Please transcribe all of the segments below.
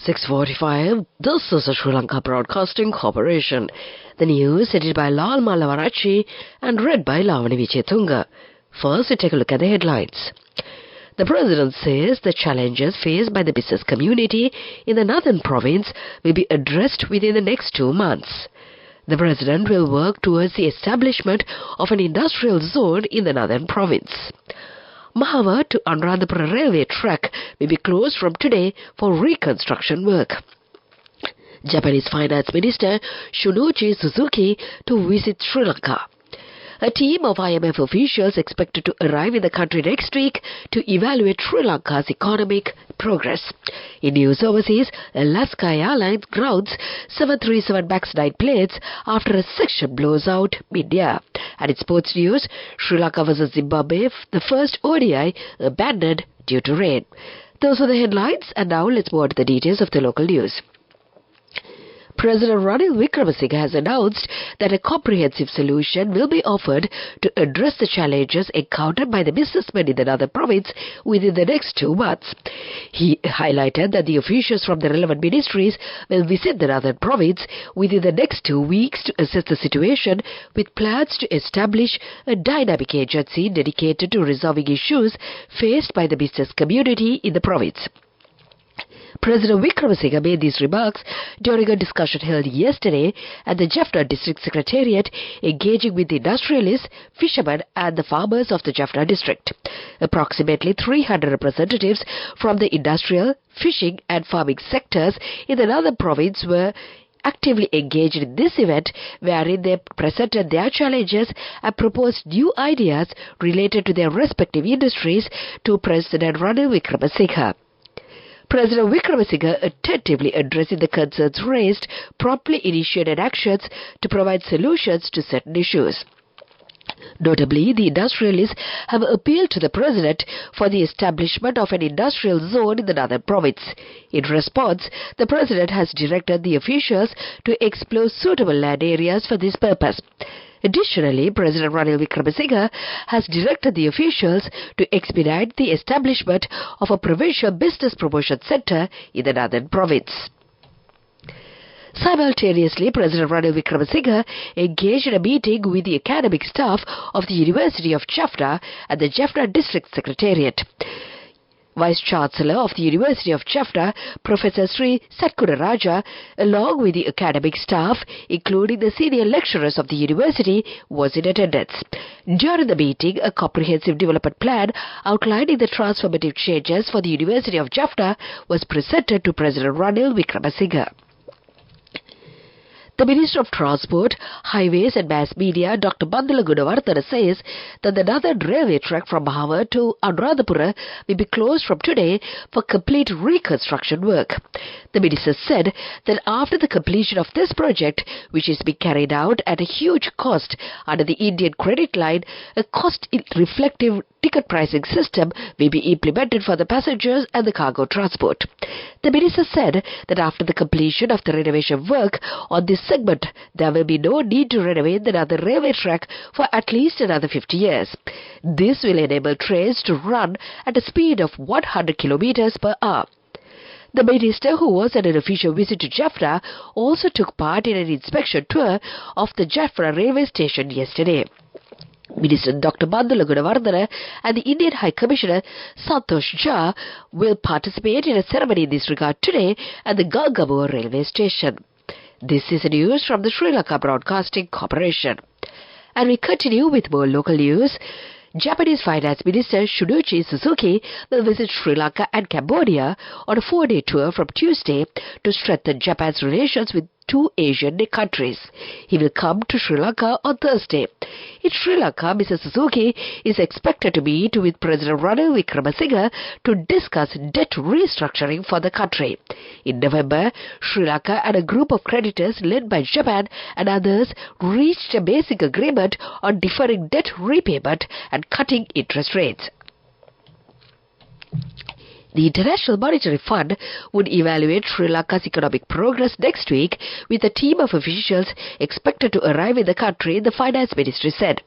6:45. This is the Sri Lanka Broadcasting Corporation. The news edited by Lal Malavarachi and read by Lavani Vichetunga. First, we take a look at the headlines. The President says the challenges faced by the business community in the Northern Province will be addressed within the next 2 months. The President will work towards the establishment of an industrial zone in the Northern Province. Mahava to Anuradhapura railway track may be closed from today for reconstruction work. Japanese Finance Minister Shunichi Suzuki to visit Sri Lanka. A team of IMF officials expected to arrive in the country next week to evaluate Sri Lanka's economic progress. In news overseas, Alaska Airlines grounds 737 MAX 9 planes after a section blows out mid-air. And in sports news, Sri Lanka vs Zimbabwe, the first ODI abandoned due to rain. Those are the headlines, and now let's move on to the details of the local news. President Ranil Wickremesinghe has announced that a comprehensive solution will be offered to address the challenges encountered by the businessmen in the Northern Province within the next 2 months. He highlighted that the officials from the relevant ministries will visit the Northern Province within the next 2 weeks to assess the situation, with plans to establish a dynamic agency dedicated to resolving issues faced by the business community in the province. President Wickremesinghe made these remarks during a discussion held yesterday at the Jaffna District Secretariat, engaging with the industrialists, fishermen and the farmers of the Jaffna District. Approximately 300 representatives from the industrial, fishing and farming sectors in the Northern Province were actively engaged in this event, wherein they presented their challenges and proposed new ideas related to their respective industries to President Ranil Wickremesinghe. President Wickremesinghe, attentively addressing the concerns raised, promptly initiated actions to provide solutions to certain issues. Notably, the industrialists have appealed to the President for the establishment of an industrial zone in the Northern Province. In response, the President has directed the officials to explore suitable land areas for this purpose. Additionally, President Ranil Wickremesinghe has directed the officials to expedite the establishment of a provincial business promotion centre in the Northern Province. Simultaneously, President Ranil Wickremesinghe engaged in a meeting with the academic staff of the University of Jaffna at the Jaffna District Secretariat. Vice-Chancellor of the University of Jaffna, Professor Sri Satkunaraja, along with the academic staff, including the senior lecturers of the university, was in attendance. During the meeting, a comprehensive development plan outlining the transformative changes for the University of Jaffna was presented to President Ranil Wickremesinghe. The Minister of Transport, Highways and Mass Media, Dr. Bandula Gunawardena, says that the Northern Railway track from Mahava to Anuradhapura will be closed from today for complete reconstruction work. The Minister said that after the completion of this project, which is being carried out at a huge cost under the Indian Credit Line, a cost-reflective ticket pricing system will be implemented for the passengers and the cargo transport. The Minister said that after the completion of the renovation work on this segment, there will be no need to renovate the Northern Railway track for at least another 50 years. This will enable trains to run at a speed of 100 kilometers per hour. The Minister, who was at an official visit to Jaffna, also took part in an inspection tour of the Jaffna railway station yesterday. Minister Dr. Bandula Gunawardena and the Indian High Commissioner Santosh Jha will participate in a ceremony in this regard today at the Gangamore railway station. This is news from the Sri Lanka Broadcasting Corporation. And we continue with more local news. Japanese Finance Minister Shunichi Suzuki will visit Sri Lanka and Cambodia on a 4-day tour from Tuesday to strengthen Japan's relations with 2 Asian countries. He will come to Sri Lanka on Thursday. In Sri Lanka, Mr. Suzuki is expected to meet with President Ranil Wickremesinghe to discuss debt restructuring for the country. In November, Sri Lanka and a group of creditors led by Japan and others reached a basic agreement on deferring debt repayment and cutting interest rates. The International Monetary Fund would evaluate Sri Lanka's economic progress next week, with a team of officials expected to arrive in the country, the Finance Ministry said.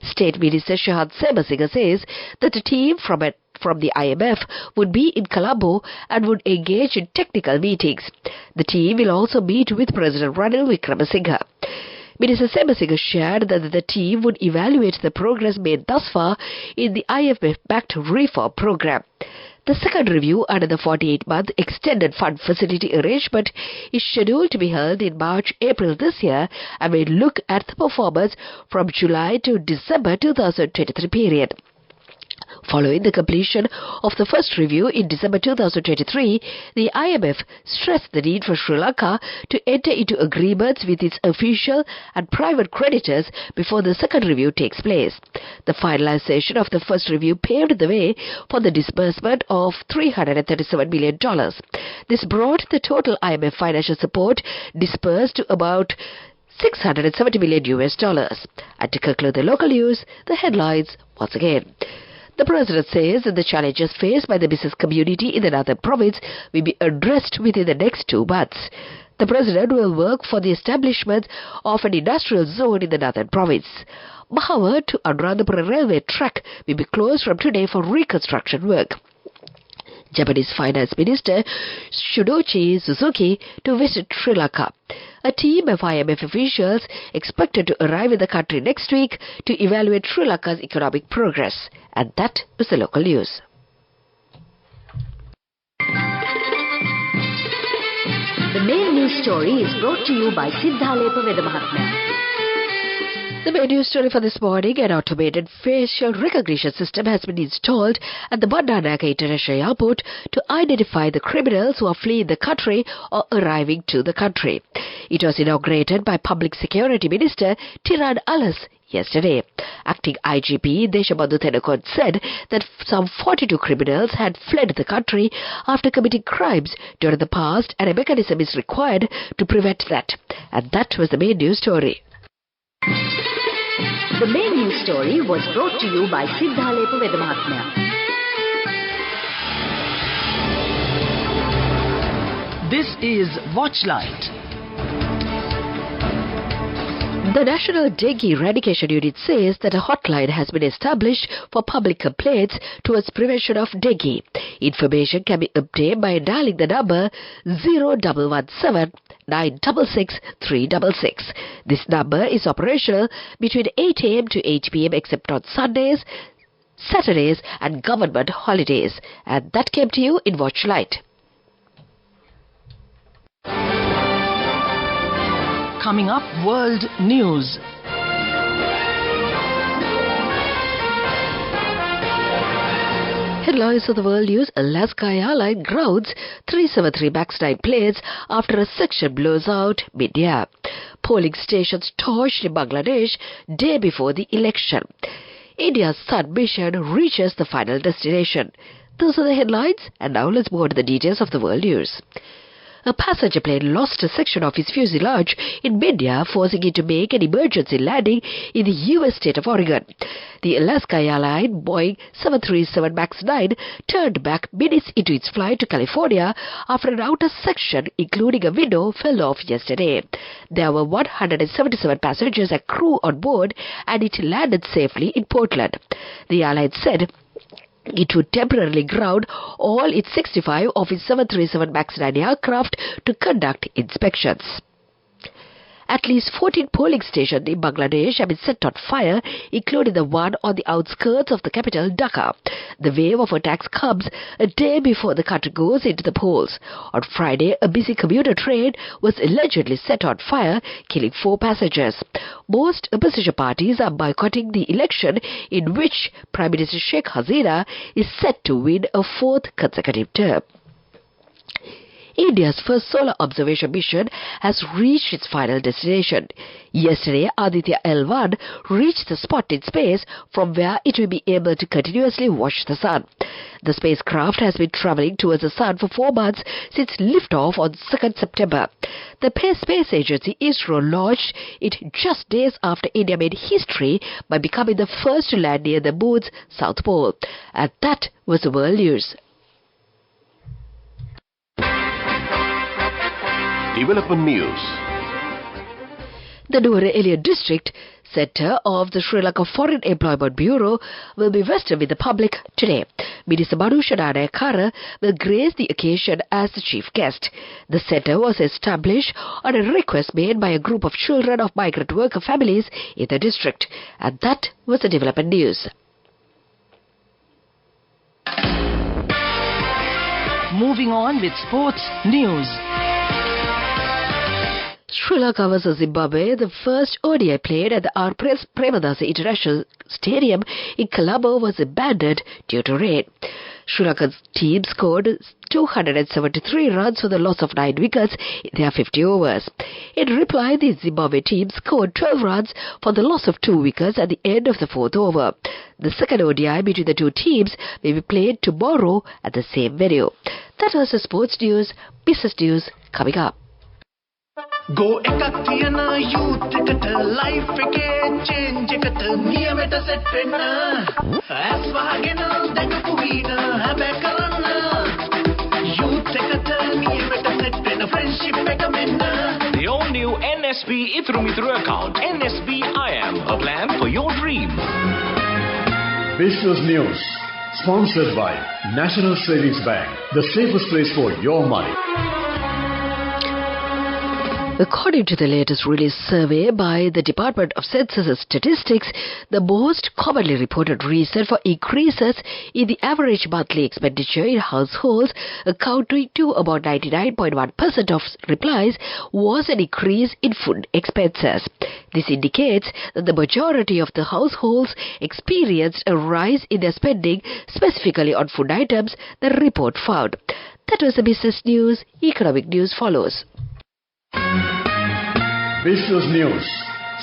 State Minister Shahan Semasinghe says that a team from from the IMF would be in Colombo and would engage in technical meetings. The team will also meet with President Ranil Wickremesinghe. Minister Semasinga shared that the team would evaluate the progress made thus far in the IMF-backed reform program. The second review under the 48-month extended fund facility arrangement is scheduled to be held in March-April this year and will look at the performance from July to December 2023 period. Following the completion of the first review in December 2023, the IMF stressed the need for Sri Lanka to enter into agreements with its official and private creditors before the second review takes place. The finalization of the first review paved the way for the disbursement of $337 million. This brought the total IMF financial support disbursed to about $670 million. And to conclude the local news, the headlines once again. The President says that the challenges faced by the business community in the Northern Province will be addressed within the next 2 months. The President will work for the establishment of an industrial zone in the Northern Province. Mahawar to Anuradhapura railway track will be closed from today for reconstruction work. Japanese Finance Minister Shunichi Suzuki to visit Sri Lanka. A team of IMF officials expected to arrive in the country next week to evaluate Sri Lanka's economic progress. And that was the local news. The main news story is brought to you by Sinhala. The main news story for this morning: an automated facial recognition system has been installed at the Bandaranaike International Airport to identify the criminals who are fleeing the country or arriving to the country. It was inaugurated by Public Security Minister Tiran Alas yesterday. Acting IGP Deshabandhu Tenakon said that some 42 criminals had fled the country after committing crimes during the past, and a mechanism is required to prevent that. And that was the main news story. The main news story was brought to you by Sinhala. This is Watchlight. The National Dengue Eradication Unit says that a hotline has been established for public complaints towards prevention of dengue. Information can be obtained by dialing the number 0117 966 366. This number is operational between 8 a.m. to 8 p.m. except on Sundays, Saturdays and government holidays. And that came to you in Watchlight. Coming up, World News. Headlines of the world news: Alaska Airlines grounds 373 MAX 9 planes after a section blows out mid-air. Polling stations torched in Bangladesh day before the election. India's Sun mission reaches the final destination. Those are the headlines, and now let's move on to the details of the world news. A passenger plane lost a section of its fuselage in mid-air, forcing it to make an emergency landing in the U.S. state of Oregon. The Alaska Airlines Boeing 737 MAX 9 turned back minutes into its flight to California after an outer section, including a window, fell off yesterday. There were 177 passengers and crew on board, and it landed safely in Portland. The airline said it would temporarily ground all its 65 of its 737 MAX 9 aircraft to conduct inspections. At least 14 polling stations in Bangladesh have been set on fire, including the one on the outskirts of the capital, Dhaka. The wave of attacks comes a day before the country goes into the polls. On Friday, a busy commuter train was allegedly set on fire, killing 4 passengers. Most opposition parties are boycotting the election, in which Prime Minister Sheikh Hasina is set to win a 4th consecutive term. India's first solar observation mission has reached its final destination. Yesterday, Aditya L1 reached the spot in space from where it will be able to continuously watch the sun. The spacecraft has been traveling towards the sun for 4 months since liftoff on 2nd September. The space agency ISRO launched it just days after India made history by becoming the first to land near the moon's south pole. And that was the world news. Development News. The Nuwara Eliya district centre of the Sri Lanka Foreign Employment Bureau will be vested with the public today. Minister Manusha Nanayakara will grace the occasion as the chief guest. The centre was established on a request made by a group of children of migrant worker families in the district. And that was the development news. Moving on with sports news. Sri Lanka vs Zimbabwe, the first ODI played at the R. Premadasa International Stadium in Colombo, was abandoned due to rain. Sri Lanka's team scored 273 runs for the loss of 9 wickets in their 50 overs. In reply, the Zimbabwe team scored 12 runs for the loss of 2 wickets at the end of the 4th over. The second ODI between the two teams will be played tomorrow at the same venue. That was the sports news. Business news coming up. Go ekak thiyana youth eකට life එකේ change එකට නියමෙට set වෙන්න as වහගෙන දැකපු වීන හැබැ කරන්න youth එකට නියමෙට set වෙන්න friendship එක මෙන්න. The all new NSB Ithru Mithru account, NSB IM, a plan for your dream. Business news sponsored by National Savings Bank, the safest place for your money. According to the latest release survey by the Department of Census and Statistics, the most commonly reported reason for increases in the average monthly expenditure in households, accounting to about 99.1% of replies, was an increase in food expenses. This indicates that the majority of the households experienced a rise in their spending, specifically on food items, the report found. That was the business news. Economic news follows. Business news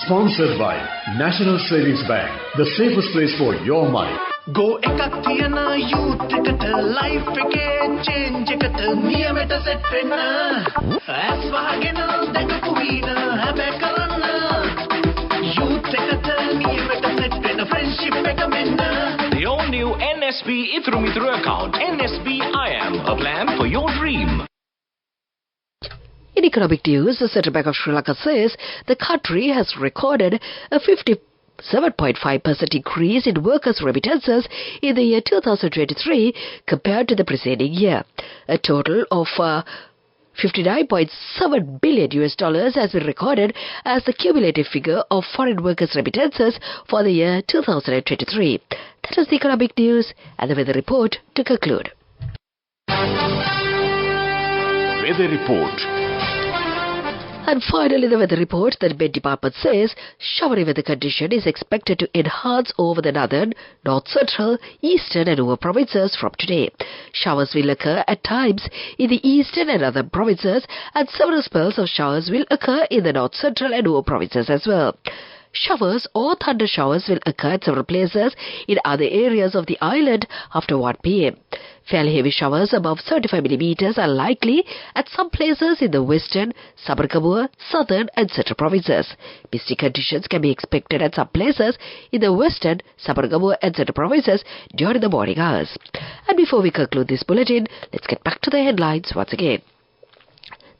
sponsored by National Savings Bank, the safest place for your money. Go ekak thiyana youth එකට life එකේ change එකට නියමෙට set වෙන්න as වහගෙන දැකපු වීන හැබැ කරන්න youth එකට නියමෙට set වෙන්න friendship එක මෙන්න. The all new NSB Ithru Mithru account, NSB IM, a plan for your dream. In economic news, the Central Bank of Sri Lanka says the country has recorded a 57.5% increase in workers' remittances in the year 2023 compared to the preceding year. A total of $59.7 billion has been recorded as the cumulative figure of foreign workers' remittances for the year 2023. That was the economic news and the weather report to conclude. Weather report. And finally, the weather report. The Met Department says showery weather condition is expected to enhance over the northern, north-central, eastern and over provinces from today. Showers will occur at times in the eastern and northern provinces, and several spells of showers will occur in the north-central and over provinces as well. Showers or thunder showers will occur at several places in other areas of the island after 1 p.m. Fairly heavy showers above 75 millimeters are likely at some places in the western, Sabarkamur, southern and central provinces. Misty conditions can be expected at some places in the western, Sabarkamur and central provinces during the morning hours. And before we conclude this bulletin, let's get back to the headlines once again.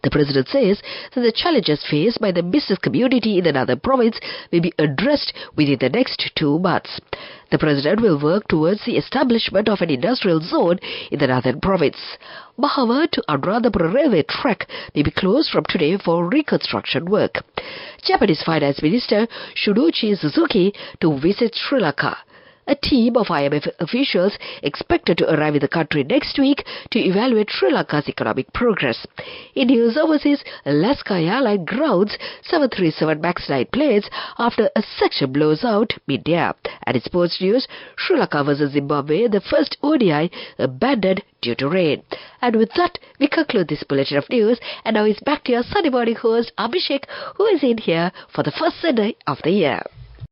The President says that the challenges faced by the business community in the northern province will be addressed within the next 2 months. The President will work towards the establishment of an industrial zone in the northern province. Mahawar to Anuradhapura railway track may be closed from today for reconstruction work. Japanese Finance Minister Shunichi Suzuki to visit Sri Lanka. A team of IMF officials expected to arrive in the country next week to evaluate Sri Lanka's economic progress. In news overseas, Alaska Airlines grounds 737 MAX 9 planes after a section blows out mid-air. And in sports news, Sri Lanka vs Zimbabwe, the first ODI abandoned due to rain. And with that, we conclude this bulletin of news. And now it's back to your Sunday morning host, Abhishek, who is in here for the first Sunday of the year.